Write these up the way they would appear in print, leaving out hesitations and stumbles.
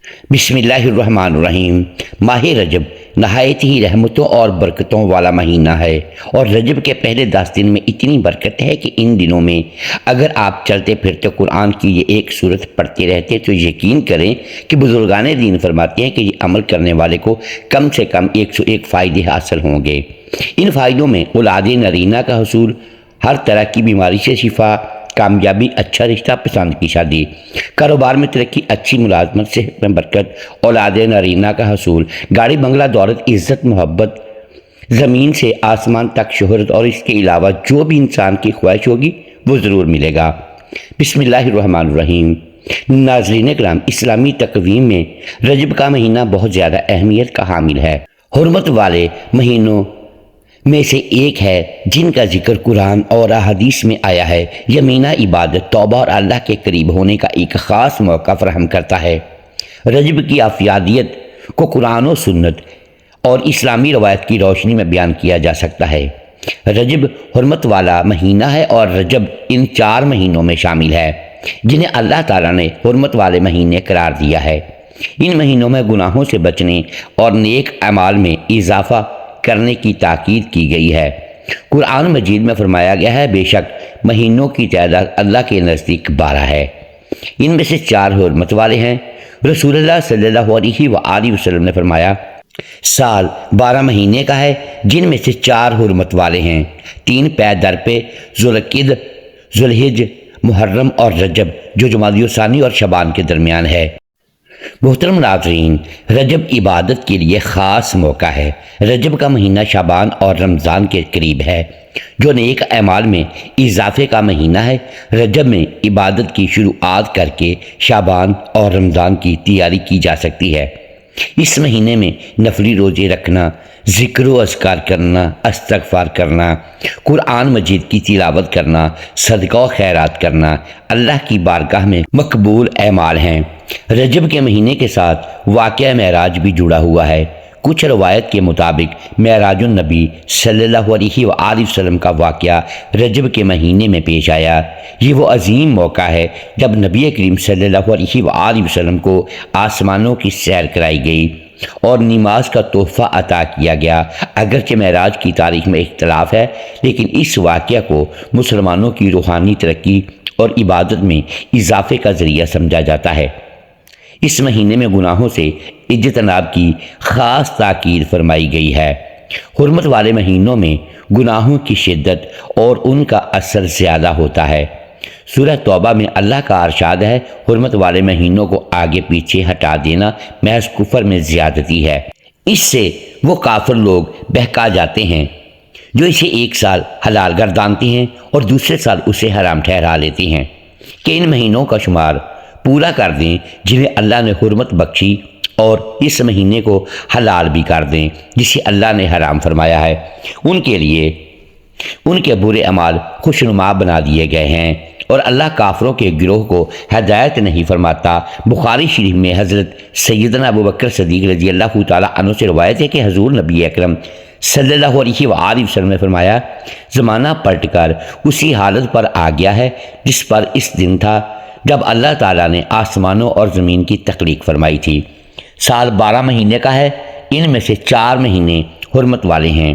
بسم اللہ الرحمن الرحیم۔ ماہ رجب نہایت ہی رحمتوں اور برکتوں والا مہینہ ہے، اور رجب کے پہلے 10 دن میں اتنی برکت ہے کہ ان دنوں میں اگر آپ چلتے پھرتے قرآن کی یہ ایک سورت پڑھتے رہتے تو یقین کریں کہ بزرگان دین فرماتے ہیں کہ یہ عمل کرنے والے کو کم سے کم 101 فائدے حاصل ہوں گے۔ ان فائدوں میں اولاد نرینہ کا حصول، ہر طرح کی بیماری سے شفا، کامیابی، اچھا رشتہ، پسند کی شادی، کاروبار میں ترقی، اچھی ملازمت، صحت میں برکت، اولاد نرینہ کا حصول، گاڑی بنگلہ، دولت، عزت، محبت، زمین سے آسمان تک شہرت، اور اس کے علاوہ جو بھی انسان کی خواہش ہوگی وہ ضرور ملے گا۔ بسم اللہ الرحمن الرحیم۔ ناظرین کرام، اسلامی تقویم میں رجب کا مہینہ بہت زیادہ اہمیت کا حامل ہے۔ حرمت والے مہینوں میں سے ایک ہے جن کا ذکر قرآن اور احادیث میں آیا ہے۔ یہ مہینہ عبادت، توبہ اور اللہ کے قریب ہونے کا ایک خاص موقع فراہم کرتا ہے۔ رجب کی افادیت کو قرآن و سنت اور اسلامی روایت کی روشنی میں بیان کیا جا سکتا ہے۔ رجب حرمت والا مہینہ ہے اور رجب ان 4 مہینوں میں شامل ہے جنہیں اللہ تعالیٰ نے حرمت والے مہینے قرار دیا ہے۔ ان مہینوں میں گناہوں سے بچنے اور نیک اعمال میں اضافہ کرنے کی تاکید کی گئی ہے۔ قرآن مجید میں فرمایا گیا ہے، بے شک مہینوں کی تعداد اللہ کے نزدیک 12 ہے، ان میں سے 4 حرمت والے ہیں۔ رسول اللہ صلی اللہ علیہ وآلہ وسلم نے فرمایا، سال 12 مہینے کا ہے جن میں سے 4 حرمت والے ہیں، 3 پے در پہ، ذوالقعدہ، ذوالحج، محرم اور رجب جو جمادی الثانی اور شعبان کے درمیان ہے۔ محترم ناظرین، رجب عبادت کے لیے خاص موقع ہے۔ رجب کا مہینہ شعبان اور رمضان کے قریب ہے جو نیک اعمال میں اضافے کا مہینہ ہے۔ رجب میں عبادت کی شروعات کر کے شعبان اور رمضان کی تیاری کی جا سکتی ہے۔ اس مہینے میں نفلی روزے رکھنا، ذکر و اذکار کرنا، استغفار کرنا، قرآن مجید کی تلاوت کرنا، صدقہ و خیرات کرنا اللہ کی بارگاہ میں مقبول اعمال ہیں۔ رجب کے مہینے کے ساتھ واقعہ معراج بھی جڑا ہوا ہے۔ کچھ روایت کے مطابق معراج النبی صلی اللہ علیہ وآلہ وسلم کا واقعہ رجب کے مہینے میں پیش آیا۔ یہ وہ عظیم موقع ہے جب نبی کریم صلی اللہ علیہ وآلہ وسلم کو آسمانوں کی سیر کرائی گئی اور نماز کا تحفہ عطا کیا گیا۔ اگرچہ معراج کی تاریخ میں اختلاف ہے، لیکن اس واقعہ کو مسلمانوں کی روحانی ترقی اور عبادت میں اضافے کا ذریعہ سمجھا جاتا ہے۔ اس مہینے میں گناہوں سے اجتناب کی خاص تاکید فرمائی گئی ہے۔ حرمت والے مہینوں میں گناہوں کی شدت اور ان کا اثر زیادہ ہوتا ہے۔ سورہ توبہ میں اللہ کا ارشاد ہے، حرمت والے مہینوں کو آگے پیچھے ہٹا دینا محض کفر میں زیادتی ہے۔ اس سے وہ کافر لوگ بہکا جاتے ہیں جو اسے ایک سال حلال گردانتے ہیں اور دوسرے سال اسے حرام ٹھہرا لیتے ہیں کہ ان مہینوں کا شمار پورا کر دیں جنہیں اللہ نے حرمت بخشی، اور اس مہینے کو حلال بھی کر دیں جسے اللہ نے حرام فرمایا ہے۔ ان کے لیے ان کے برے اعمال خوشنما بنا دیے گئے ہیں اور اللہ کافروں کے گروہ کو ہدایت نہیں فرماتا۔ بخاری شریف میں حضرت سیدنا ابوبکر صدیق رضی اللہ تعالیٰ عنہ سے روایت ہے کہ حضور نبی اکرم صلی اللہ علیہ وآلہ وسلم نے فرمایا، زمانہ پلٹ کر اسی حالت پر آ گیا ہے جس پر اس دن تھا جب اللہ تعالیٰ نے آسمانوں اور زمین کی تخلیق فرمائی تھی۔ سال 12 مہینے کا ہے، ان میں سے 4 مہینے حرمت والے ہیں،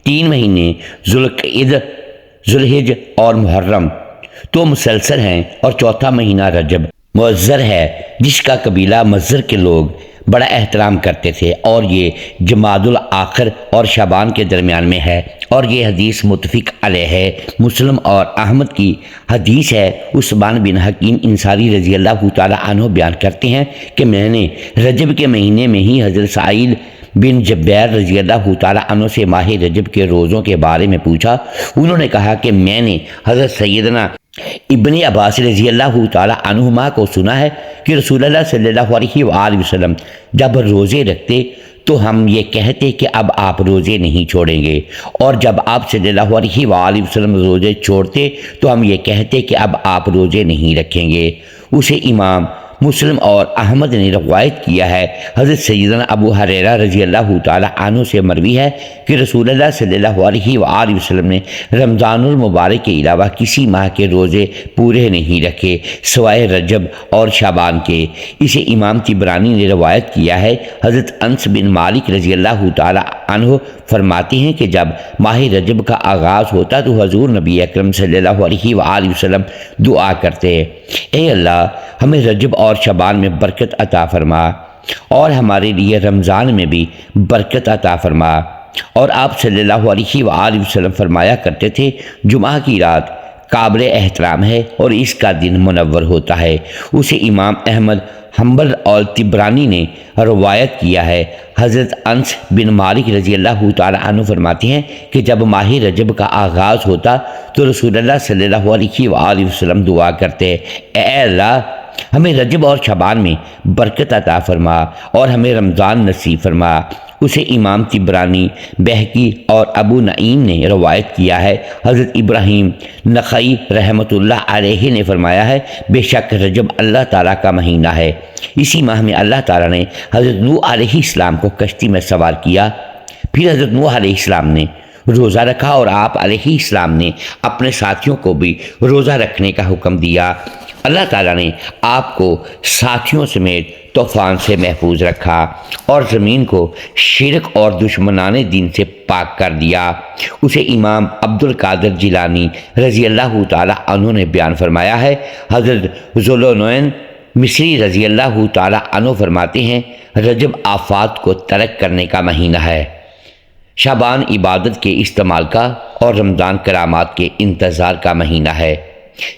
3 مہینے ذوالقعدہ، ذوالحج اور محرم تو مسلسل ہیں، اور چوتھا مہینہ رجب معذر ہے جس کا قبیلہ مذر کے لوگ بڑا احترام کرتے تھے، اور یہ جمادی الاخر اور شعبان کے درمیان میں ہے، اور یہ حدیث متفق علیہ ہے۔ مسلم اور احمد کی حدیث ہے، عثمان بن حکیم انصاری رضی اللہ تعالیٰ عنہ بیان کرتے ہیں کہ میں نے رجب کے مہینے میں ہی حضرت سعید بن جبیر رضی اللہ تعالیٰ عنہ سے ماہ رجب کے روزوں کے بارے میں پوچھا۔ انہوں نے کہا کہ میں نے حضرت سیدنا ابن عباس رضی اللہ تعالیٰ عنہما کو سنا ہے کہ رسول اللہ صلی اللہ علیہ وآلہ وسلم جب روزے رکھتے تو ہم یہ کہتے کہ اب آپ روزے نہیں چھوڑیں گے، اور جب آپ صلی اللہ علیہ وآلہ وسلم روزے چھوڑتے تو ہم یہ کہتے کہ اب آپ روزے نہیں رکھیں گے۔ اسے امام مسلم اور احمد نے روایت کیا ہے، حضرت سیدنا ابو ہریرہ رضی اللہ تعالی عنہ سے مروی ہے کہ رسول اللہ صلی اللہ علیہ وآلہ وسلم نے رمضان المبارک کے علاوہ کسی ماہ کے روزے پورے نہیں رکھے سوائے رجب اور شعبان کے۔ اسے امام طبرانی نے روایت کیا ہے۔ حضرت انس بن مالک رضی اللہ تعالی عنہ فرماتے ہیں کہ جب ماہ رجب کا آغاز ہوتا تو حضور نبی اکرم صلی اللہ علیہ وآلہ وسلم دعا کرتے، اے اللہ ہمیں رجب اور شعبان میں برکت عطا فرما اور ہمارے لیے رمضان میں بھی برکت عطا فرما۔ اور آپ صلی اللہ علیہ وآلہ وسلم فرمایا کرتے تھے، جمعہ کی رات قابل احترام ہے اور اس کا دن منور ہوتا ہے۔ اسے امام احمد حنبل اور طبرانی نے روایت کیا ہے۔ حضرت انس بن مالک رضی اللہ تعالی عنہ فرماتے ہیں کہ جب ماہ رجب کا آغاز ہوتا تو رسول اللہ صلی اللہ علیہ وآلہ وسلم دعا کرتے، اے اللہ ہمیں رجب اور شعبان میں برکت عطا فرما اور ہمیں رمضان نصیب فرما۔ اسے امام طبرانی، بہقی اور ابو نعیم نے روایت کیا ہے۔ حضرت ابراہیم نخعی رحمۃ اللہ علیہ نے فرمایا ہے، بے شک رجب اللہ تعالیٰ کا مہینہ ہے، اسی ماہ میں اللہ تعالیٰ نے حضرت نوح علیہ السلام کو کشتی میں سوار کیا، پھر حضرت نوح علیہ السلام نے روزہ رکھا اور آپ علیہ السلام نے اپنے ساتھیوں کو بھی روزہ رکھنے کا حکم دیا۔ اللہ تعالیٰ نے آپ کو ساتھیوں سمیت طوفان سے محفوظ رکھا اور زمین کو شرک اور دشمنان دین سے پاک کر دیا۔ اسے امام عبد القادر جیلانی رضی اللہ تعالیٰ عنہ نے بیان فرمایا ہے۔ حضرت ذوالنورین مصری رضی اللہ تعالیٰ عنہ فرماتے ہیں، رجب آفات کو ترک کرنے کا مہینہ ہے، شعبان عبادت کے استعمال کا اور رمضان کرامات کے انتظار کا مہینہ ہے۔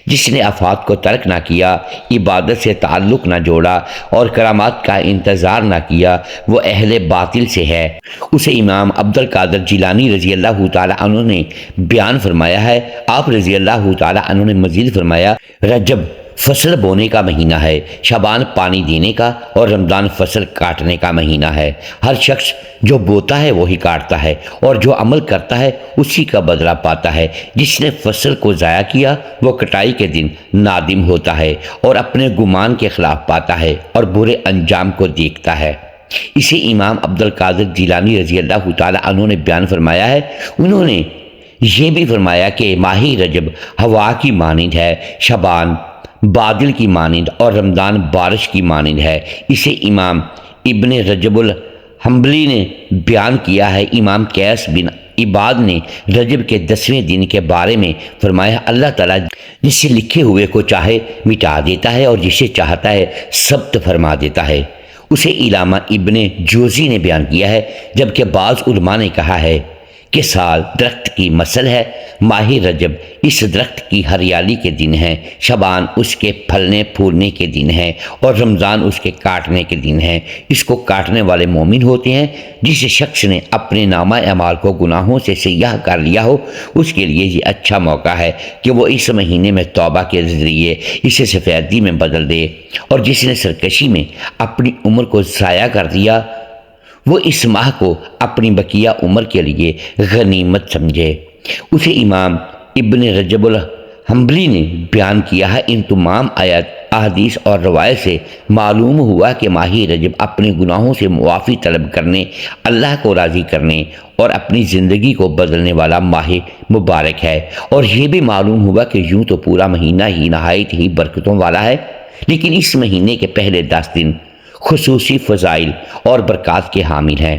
جس نے آفات کو ترک نہ کیا، عبادت سے تعلق نہ جوڑا اور کرامات کا انتظار نہ کیا، وہ اہل باطل سے ہے۔ اسے امام عبد القادر جیلانی رضی اللہ تعالی عنہ نے بیان فرمایا ہے۔ آپ رضی اللہ تعالی عنہ نے مزید فرمایا، رجب فصل بونے کا مہینہ ہے، شعبان پانی دینے کا اور رمضان فصل کاٹنے کا مہینہ ہے۔ ہر شخص جو بوتا ہے وہی کاٹتا ہے اور جو عمل کرتا ہے اسی کا بدلہ پاتا ہے۔ جس نے فصل کو ضائع کیا وہ کٹائی کے دن نادم ہوتا ہے اور اپنے گمان کے خلاف پاتا ہے اور برے انجام کو دیکھتا ہے۔ اسے امام عبد القادر جیلانی رضی اللہ تعالی عنہ نے بیان فرمایا ہے۔ انہوں نے یہ بھی فرمایا کہ ماہ رجب ہوا کی مانند ہے، شعبان بادل کی مانند اور رمضان بارش کی مانند ہے۔ اسے امام ابن رجب الحنبلی نے بیان کیا ہے۔ امام قیس بن عباد نے رجب کے 10ویں دن کے بارے میں فرمایا، اللہ تعالیٰ جسے لکھے ہوئے کو چاہے مٹا دیتا ہے اور جسے چاہتا ہے ثبت فرما دیتا ہے۔ اسے علامہ ابن جوزی نے بیان کیا ہے، جبکہ بعض علماء نے کہا ہے کہ سال درخت کی مثل ہے، ماہ رجب اس درخت کی ہریالی کے دن ہے، شعبان اس کے پھلنے پھولنے کے دن ہے اور رمضان اس کے کاٹنے کے دن ہے۔ اس کو کاٹنے والے مومن ہوتے ہیں۔ جس شخص نے اپنے نامہ اعمال کو گناہوں سے سیاہ کر لیا ہو، اس کے لیے یہ اچھا موقع ہے کہ وہ اس مہینے میں توبہ کے ذریعے اسے سفیدی میں بدل دے، اور جس نے سرکشی میں اپنی عمر کو ضائع کر دیا وہ اس ماہ کو اپنی بقیہ عمر کے لیے غنیمت سمجھے۔ اسے امام ابن رجب الحنبلی نے بیان کیا ہے۔ ان تمام آیات، احادیث اور روایت سے معلوم ہوا کہ ماہ رجب اپنے گناہوں سے معافی طلب کرنے، اللہ کو راضی کرنے اور اپنی زندگی کو بدلنے والا ماہ مبارک ہے۔ اور یہ بھی معلوم ہوا کہ یوں تو پورا مہینہ ہی نہایت ہی برکتوں والا ہے، لیکن اس مہینے کے پہلے 10 دن خصوصی فضائل اور برکات کے حامل ہیں۔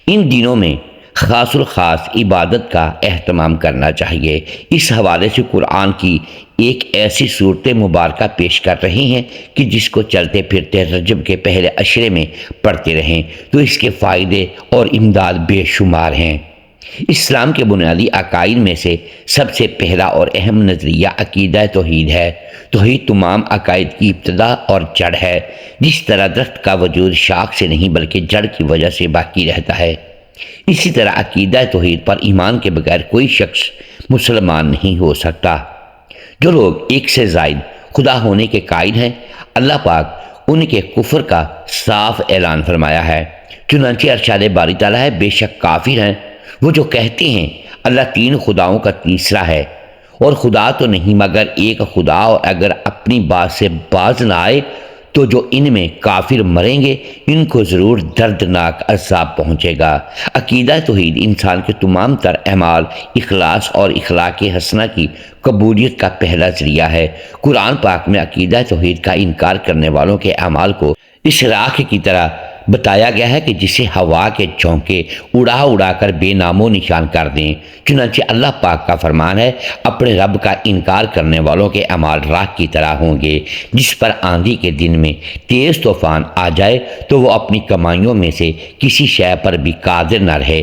ان دنوں میں خاص الخاص عبادت کا اہتمام کرنا چاہیے۔ اس حوالے سے قرآن کی ایک ایسی صورت مبارکہ پیش کر رہے ہیں کہ جس کو چلتے پھرتے رجب کے پہلے عشرے میں پڑھتے رہیں تو اس کے فائدے اور امداد بے شمار ہیں۔ اسلام کے بنیادی عقائد میں سے سب سے پہلا اور اہم نظریہ عقیدہ توحید ہے۔ توحید تمام عقائد کی ابتدا اور جڑ ہے۔ جس طرح درخت کا وجود شاخ سے نہیں بلکہ جڑ کی وجہ سے باقی رہتا ہے، اسی طرح عقیدہ توحید پر ایمان کے بغیر کوئی شخص مسلمان نہیں ہو سکتا۔ جو لوگ ایک سے زائد خدا ہونے کے قائل ہیں، اللہ پاک ان کے کفر کا صاف اعلان فرمایا ہے۔ چنانچہ ارشاد باری تعالیٰ ہے، بے شک کافر ہیں وہ جو کہتے ہیں اللہ 3 خداؤں کا تیسرا ہے، اور خدا تو نہیں مگر ایک خدا، اور اگر اپنی بات سے باز نہ آئے تو جو ان میں کافر مریں گے ان کو ضرور دردناک عذاب پہنچے گا۔ عقیدہ توحید انسان کے تمام تر اعمال، اخلاص اور اخلاق حسنہ کی قبولیت کا پہلا ذریعہ ہے۔ قرآن پاک میں عقیدہ توحید کا انکار کرنے والوں کے اعمال کو اس راکھ کی طرح بتایا گیا ہے کہ جسے ہوا کے جھونکے اڑا اڑا کر بے نام و نشان کر دیں۔ چنانچہ اللہ پاک کا فرمان ہے، اپنے رب کا انکار کرنے والوں کے اعمال راکھ کی طرح ہوں گے، جس پر آندھی کے دن میں تیز طوفان آ جائے تو وہ اپنی کمائیوں میں سے کسی شے پر بھی قادر نہ رہے۔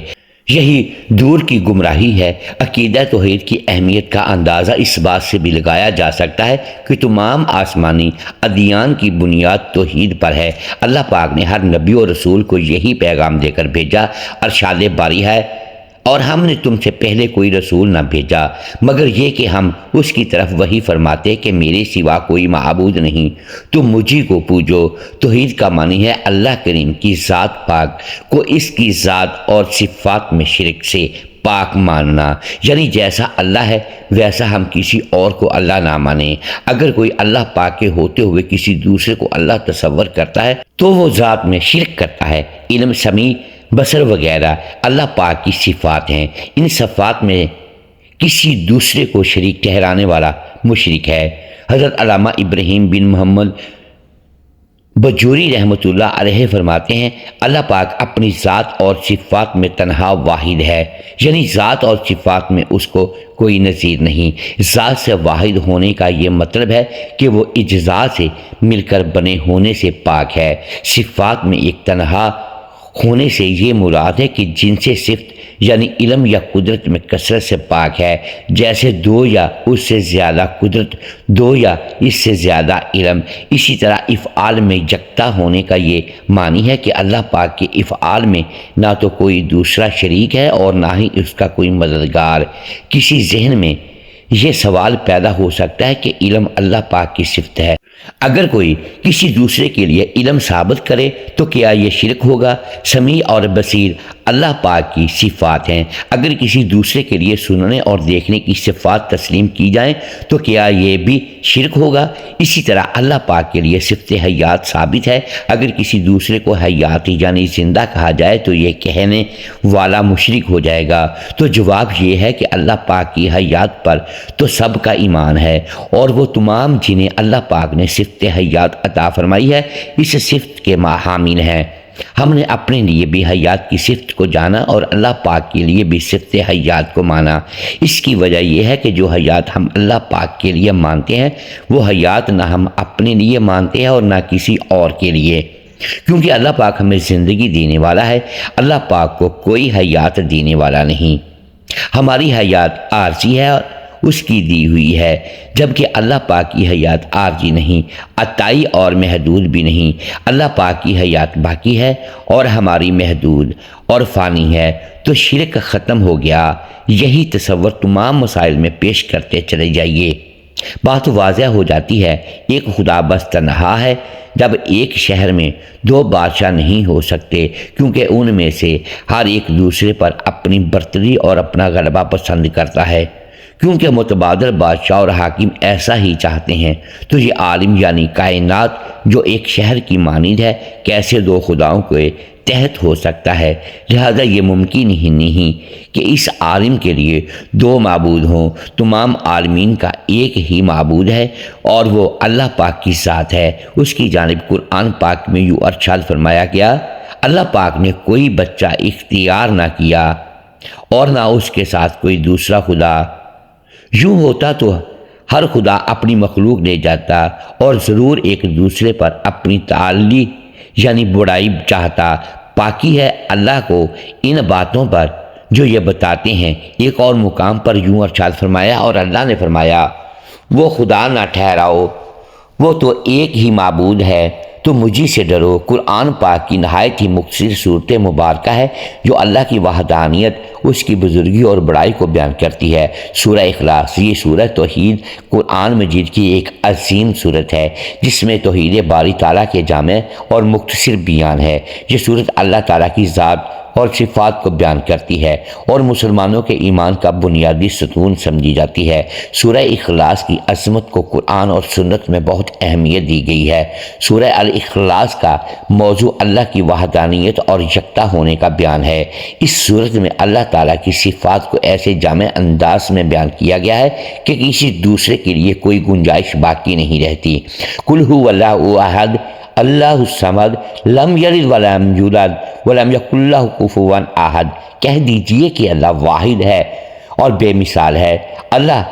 یہی دور کی گمراہی ہے۔ عقیدہ توحید کی اہمیت کا اندازہ اس بات سے بھی لگایا جا سکتا ہے کہ تمام آسمانی ادیان کی بنیاد توحید پر ہے۔ اللہ پاک نے ہر نبی و رسول کو یہی پیغام دے کر بھیجا۔ ارشاد باری ہے، اور ہم نے تم سے پہلے کوئی رسول نہ بھیجا مگر یہ کہ ہم اس کی طرف وہی فرماتے کہ میرے سوا کوئی معبود نہیں، تم مجھی کو پوجو۔ توحید کا معنی ہے اللہ کریم کی ذات پاک کو اس کی ذات اور صفات میں شرک سے پاک ماننا، یعنی جیسا اللہ ہے ویسا ہم کسی اور کو اللہ نہ مانیں۔ اگر کوئی اللہ پاک کے ہوتے ہوئے کسی دوسرے کو اللہ تصور کرتا ہے تو وہ ذات میں شرک کرتا ہے۔ علم، سمیع، بصر وغیرہ اللہ پاک کی صفات ہیں۔ ان صفات میں کسی دوسرے کو شریک ٹھہرانے والا مشرک ہے۔ حضرت علامہ ابراہیم بن محمد بجوری رحمۃ اللہ علیہ فرماتے ہیں، اللہ پاک اپنی ذات اور صفات میں تنہا واحد ہے، یعنی ذات اور صفات میں اس کو کوئی نظیر نہیں۔ ذات سے واحد ہونے کا یہ مطلب ہے کہ وہ اجزاء سے مل کر بنے ہونے سے پاک ہے۔ صفات میں ایک تنہا ہونے سے یہ مراد ہے کہ جن سے صفت یعنی علم یا قدرت میں کثرت سے پاک ہے، جیسے دو یا اس سے زیادہ قدرت، دو یا اس سے زیادہ علم۔ اسی طرح افعال میں یکتا ہونے کا یہ معنی ہے کہ اللہ پاک کے افعال میں نہ تو کوئی دوسرا شریک ہے اور نہ ہی اس کا کوئی مددگار۔ کسی ذہن میں یہ سوال پیدا ہو سکتا ہے کہ علم اللہ پاک کی صفت ہے، اگر کوئی کسی دوسرے کے لیے علم ثابت کرے تو کیا یہ شرک ہوگا؟ سمیع اور بصیر اللہ پاک کی صفات ہیں، اگر کسی دوسرے کے لیے سننے اور دیکھنے کی صفات تسلیم کی جائیں تو کیا یہ بھی شرک ہوگا؟ اسی طرح اللہ پاک کے لیے صفت حیات ثابت ہے، اگر کسی دوسرے کو حیات یعنی زندہ کہا جائے تو یہ کہنے والا مشرک ہو جائے گا۔ تو جواب یہ ہے کہ اللہ پاک کی حیات پر تو سب کا ایمان ہے، اور وہ تمام جنہیں اللہ پاک نے صفت حیات عطا فرمائی ہے اس صفت کے حامل ہیں۔ ہم نے اپنے لیے بھی حیات کی صفت کو جانا اور اللہ پاک کے لیے بھی صفت حیات کو مانا۔ اس کی وجہ یہ ہے کہ جو حیات ہم اللہ پاک کے لیے مانتے ہیں وہ حیات نہ ہم اپنے لیے مانتے ہیں اور نہ کسی اور کے لیے، کیونکہ اللہ پاک ہمیں زندگی دینے والا ہے، اللہ پاک کو کوئی حیات دینے والا نہیں۔ ہماری حیات عارضی ہے اور اس کی دی ہوئی ہے، جبکہ اللہ پاک کی حیات عارضی نہیں، عطائی اور محدود بھی نہیں۔ اللہ پاک کی حیات باقی ہے اور ہماری محدود اور فانی ہے، تو شرک ختم ہو گیا۔ یہی تصور تمام مسائل میں پیش کرتے چلے جائیے، بات واضح ہو جاتی ہے۔ ایک خدا بس تنہا ہے، جب ایک شہر میں دو بادشاہ نہیں ہو سکتے، کیونکہ ان میں سے ہر ایک دوسرے پر اپنی برتری اور اپنا غلبہ پسند کرتا ہے، کیونکہ متبادل بادشاہ اور حاکم ایسا ہی چاہتے ہیں۔ تو یہ عالم یعنی کائنات جو ایک شہر کی مانند ہے کیسے دو خداؤں کے تحت ہو سکتا ہے؟ لہذا یہ ممکن ہی نہیں کہ اس عالم کے لیے دو معبود ہوں۔ تمام عالمین کا ایک ہی معبود ہے اور وہ اللہ پاک کی ذات ہے۔ اس کی جانب قرآن پاک میں یوں ارشاد فرمایا گیا، اللہ پاک نے کوئی بچہ اختیار نہ کیا اور نہ اس کے ساتھ کوئی دوسرا خدا، یوں ہوتا تو ہر خدا اپنی مخلوق لے جاتا اور ضرور ایک دوسرے پر اپنی تعالی یعنی بڑائی چاہتا۔ پاکی ہے اللہ کو ان باتوں پر جو یہ بتاتے ہیں۔ ایک اور مقام پر یوں ارشاد فرمایا، اور اللہ نے فرمایا وہ خدا نہ ٹھہراؤ، وہ تو ایک ہی معبود ہے، تو مجھے سے ڈرو۔ قرآن پاک کی نہایت ہی مختصر صورت مبارکہ ہے جو اللہ کی وحدانیت، اس کی بزرگی اور بڑائی کو بیان کرتی ہے۔ سورہ اخلاص، یہ سورہ توحید قرآن مجید کی ایک عظیم صورت ہے جس میں توحید باری تعالیٰ کے جامع اور مختصر بیان ہے۔ یہ صورت اللہ تعالیٰ کی ذات اور صفات کو بیان کرتی ہے اور مسلمانوں کے ایمان کا بنیادی ستون سمجھی جاتی ہے۔ سورہ اخلاص کی عظمت کو قرآن اور سنت میں بہت اہمیت دی گئی ہے۔ سورہ الاخلاص کا موضوع اللہ کی وحدانیت اور یکتا ہونے کا بیان ہے۔ اس صورت میں اللہ تعالیٰ کی صفات کو ایسے جامع انداز میں بیان کیا گیا ہے کہ کسی دوسرے کے لیے کوئی گنجائش باقی نہیں رہتی۔ قل هو اللہ احد اللہ الصمد لم یلد ولم یولد ولم یکن لہ کفوا احد۔ کہہ دیجئے کہ اللہ واحد ہے اور بے مثال ہے۔ اللہ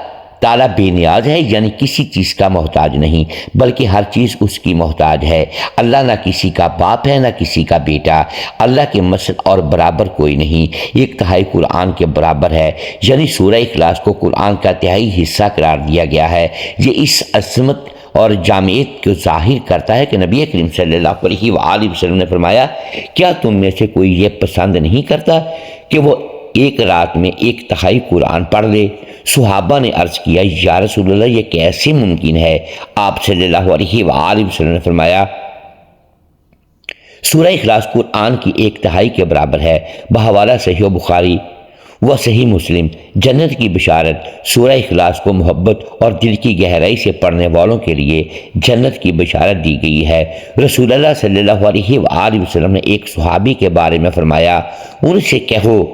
تعالیٰ بے نیاز ہے، یعنی کسی چیز کا محتاج نہیں بلکہ ہر چیز اس کی محتاج ہے۔ اللہ نہ کسی کا باپ ہے نہ کسی کا بیٹا۔ اللہ کے مثل اور برابر کوئی نہیں، ایک تہائی قرآن کے برابر ہے، یعنی سورہ اخلاص کو قرآن کا تہائی حصہ قرار دیا گیا ہے۔ یہ اس عظمت اور جامعیت کو ظاہر کرتا ہے کہ نبی کریم صلی اللہ علیہ وآلہ وسلم نے فرمایا، کیا تم میں سے کوئی یہ پسند نہیں کرتا کہ وہ ایک رات میں ایک تہائی قرآن پڑھ لے؟ صحابہ نے عرض کیا، یا رسول اللہ یہ کیسے ممکن ہے؟ آپ صلی اللہ علیہ وآلہ وسلم نے فرمایا، سورہ اخلاص قرآن کی ایک تہائی کے برابر ہے۔ بحوالہ صحیح بخاری و صحیح مسلم۔ جنت کی بشارت۔ سورہ اخلاص کو محبت اور دل کی گہرائی سے پڑھنے والوں کے لیے جنت کی بشارت دی گئی ہے۔ رسول اللہ صلی اللہ علیہ وآلہ وسلم نے ایک صحابی کے بارے میں فرمایا، ان سے کہو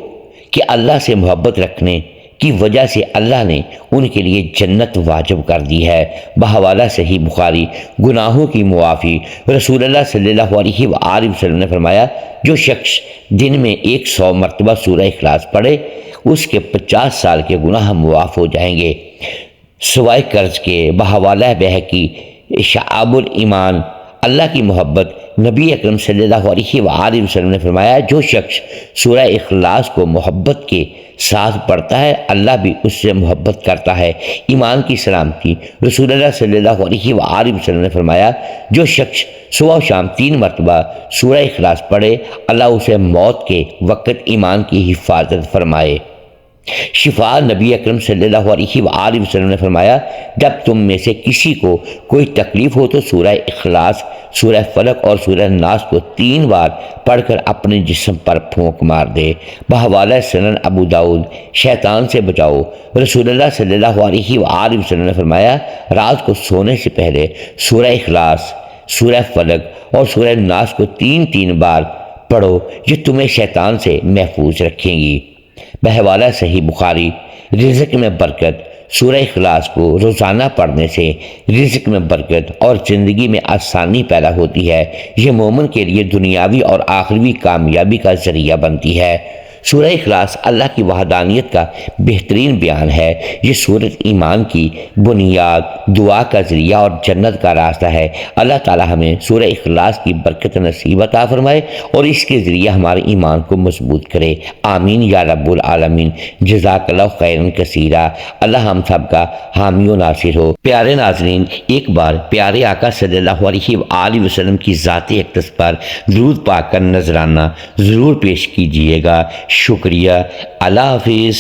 کہ اللہ سے محبت رکھنے کی وجہ سے اللہ نے ان کے لیے جنت واجب کر دی ہے۔ بحوالہ صحیح بخاری۔ گناہوں کی معافی۔ رسول اللہ صلی اللہ علیہ وآلہ وسلم نے فرمایا، جو شخص دن میں 100 مرتبہ سورہ اخلاص پڑھے اس کے 50 سال کے گناہ معاف ہو جائیں گے سوائے قرض کے۔ بحوالہ بہقی۔ شعب الایمان۔ اللہ کی محبت۔ نبی اکرم صلی اللہ علیہ وآلہ وسلم نے فرمایا، جو شخص سورہ اخلاص کو محبت کے ساتھ پڑھتا ہے اللہ بھی اس سے محبت کرتا ہے۔ ایمان کی سلامتی۔ رسول اللہ صلی اللہ علیہ وآلہ وسلم نے فرمایا، جو شخص صبح و شام 3 مرتبہ سورہ اخلاص پڑھے اللہ اسے موت کے وقت ایمان کی حفاظت فرمائے۔ شفا۔ نبی اکرم صلی اللہ علیہ وآلہ وسلم نے فرمایا، جب تم میں سے کسی کو کوئی تکلیف ہو تو سورہ اخلاص، سورہ فلق اور سورہ ناس کو 3 بار پڑھ کر اپنے جسم پر پھونک مار دے۔ بحوالہ سنن ابو داؤد۔ شیطان سے بچاؤ۔ رسول اللہ صلی اللہ علیہ وآلہ وسلم نے فرمایا، رات کو سونے سے پہلے سورہ اخلاص، سورہ فلق اور سورہ ناس کو 3 بار پڑھو، یہ تمہیں شیطان سے محفوظ رکھیں گی۔ بحوالہ صحیح بخاری۔ رزق میں برکت۔ سورہ اخلاص کو روزانہ پڑھنے سے رزق میں برکت اور زندگی میں آسانی پیدا ہوتی ہے۔ یہ مومن کے لیے دنیاوی اور آخروی کامیابی کا ذریعہ بنتی ہے۔ سورہ اخلاص اللہ کی وحدانیت کا بہترین بیان ہے۔ یہ سورت ایمان کی بنیاد، دعا کا ذریعہ اور جنت کا راستہ ہے۔ اللہ تعالی ہمیں سورہ اخلاص کی برکت نصیب عطا فرمائے اور اس کے ذریعہ ہمارے ایمان کو مضبوط کرے۔ آمین یا رب العالمین۔ جزاک اللہ خیرا کثیرا۔ اللہ ہم سب کا حامی و ناصر ہو۔ پیارے ناظرین، ایک بار پیارے آقا صلی اللہ علیہ وآلہ وسلم کی ذات اقدس پر درود پاک کا نذرانہ ضرور پیش کیجیے گا۔ شکریہ۔ اللہ حافظ۔